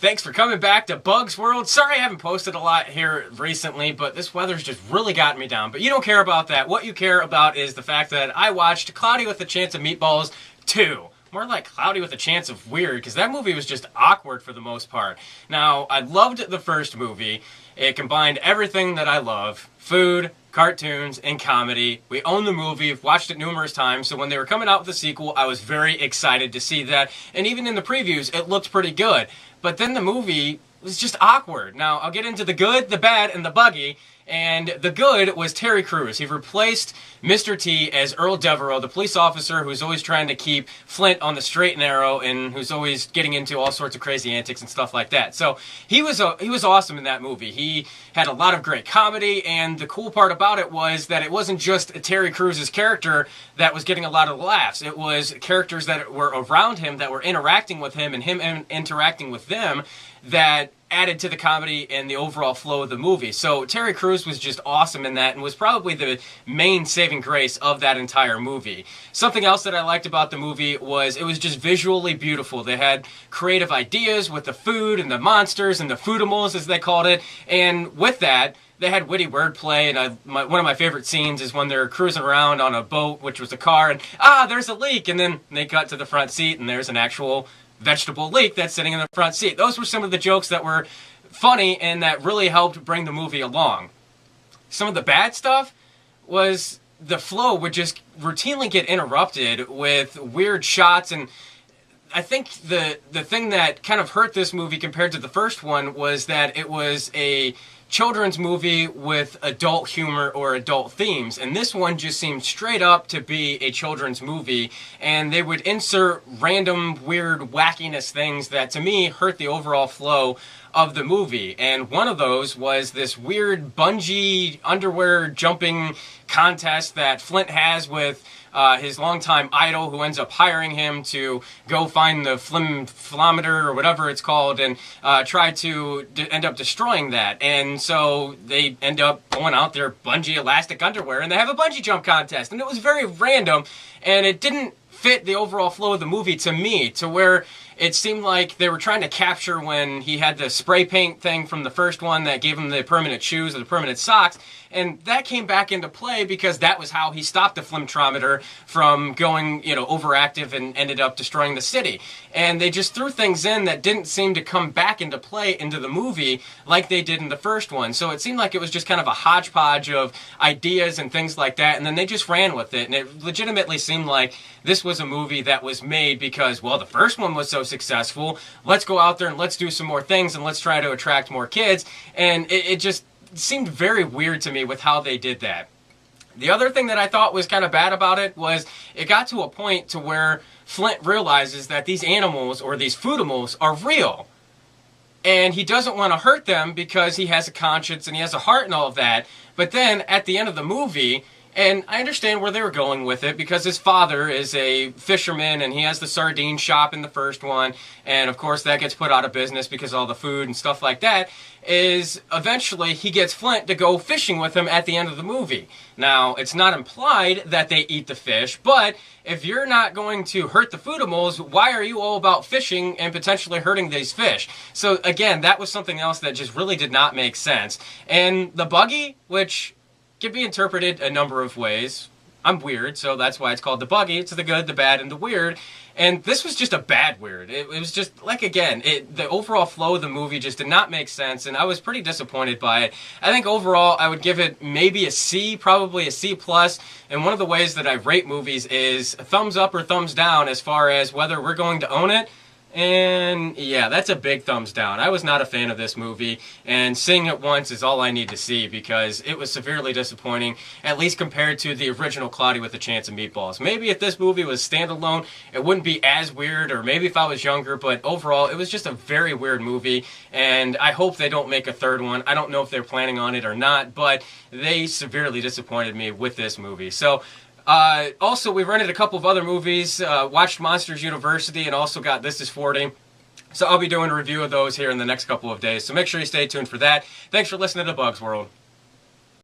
Thanks for coming back to Bugs World. Sorry I haven't posted a lot here recently, but this weather's just really gotten me down. But you don't care about that. What you care about is the fact that I watched Cloudy with a Chance of Meatballs 2. More like Cloudy with a Chance of Weird, because that movie was just awkward for the most part. Now, I loved the first movie. It combined everything that I love. Food, cartoons, and comedy. We own the movie, watched it numerous times, so when they were coming out with the sequel, I was very excited to see that. And even in the previews, it looked pretty good. But then the movie was just awkward. Now, I'll get into the good, the bad, and the buggy. And the good was Terry Crews. He replaced Mr. T as Earl Devereaux, the police officer who's always trying to keep Flint on the straight and narrow and who's always getting into all sorts of crazy antics and stuff like that. So he was awesome in that movie. He had a lot of great comedy, and the cool part about it was that it wasn't just Terry Crews' character that was getting a lot of laughs. It was characters that were around him that were interacting with him and him interacting with them that added to the comedy and the overall flow of the movie. So Terry Crews was just awesome in that and was probably the main saving grace of that entire movie. Something else that I liked about the movie was it was just visually beautiful. They had creative ideas with the food and the monsters and the foodimals, as they called it, and with that, they had witty wordplay, and one of my favorite scenes is when they're cruising around on a boat, which was a car, and there's a leak, and then they cut to the front seat, and there's an actual vegetable leek that's sitting in the front seat. Those were some of the jokes that were funny and that really helped bring the movie along. Some of the bad stuff was the flow would just routinely get interrupted with weird shots, and I think the thing that kind of hurt this movie compared to the first one was that it was a children's movie with adult humor or adult themes, and this one just seemed straight up to be a children's movie, and they would insert random weird wackiness things that to me hurt the overall flow of the movie. And one of those was this weird bungee underwear jumping contest that Flint has with his longtime idol, who ends up hiring him to go find the flimflometer or whatever it's called and try to end up destroying that. And so they end up pulling out their bungee elastic underwear and they have a bungee jump contest. And it was very random, and it didn't fit the overall flow of the movie to me, to where it seemed like they were trying to capture when he had the spray paint thing from the first one that gave him the permanent shoes or the permanent socks, and that came back into play because that was how he stopped the flimtrometer from going, overactive and ended up destroying the city. And they just threw things in that didn't seem to come back into play into the movie like they did in the first one. So it seemed like it was just kind of a hodgepodge of ideas and things like that, and then they just ran with it. And it legitimately seemed like this was a movie that was made because, well, the first one was so successful, let's go out there and let's do some more things and let's try to attract more kids. And it just seemed very weird to me with how they did that. The other thing that I thought was kind of bad about it was it got to a point to where Flint realizes that these animals or these foodimals are real. And he doesn't want to hurt them because he has a conscience and he has a heart and all of that. But then at the end of the movie, and I understand where they were going with it because his father is a fisherman and he has the sardine shop in the first one, and of course that gets put out of business because of all the food and stuff like that, is eventually he gets Flint to go fishing with him at the end of the movie. Now, it's not implied that they eat the fish, but if you're not going to hurt the foodimals, why are you all about fishing and potentially hurting these fish? So again, that was something else that just really did not make sense. And the buggy, which can be interpreted a number of ways. I'm weird, so that's why it's called the buggy. It's the good, the bad, and the weird. And this was just a bad weird. It was just, like, again, the overall flow of the movie just did not make sense, and I was pretty disappointed by it. I think overall, I would give it maybe a C, probably a C+, and one of the ways that I rate movies is a thumbs up or thumbs down as far as whether we're going to own it. And yeah, that's a big thumbs down. I was not a fan of this movie, and seeing it once is all I need to see because it was severely disappointing, at least compared to the original Cloudy with a Chance of Meatballs. Maybe if this movie was standalone, it wouldn't be as weird, or maybe if I was younger, but overall, it was just a very weird movie, and I hope they don't make a third one. I don't know if they're planning on it or not, but they severely disappointed me with this movie. So, also, we rented a couple of other movies, watched Monsters University, and also got This Is 40. So I'll be doing a review of those here in the next couple of days. So make sure you stay tuned for that. Thanks for listening to Bugs World.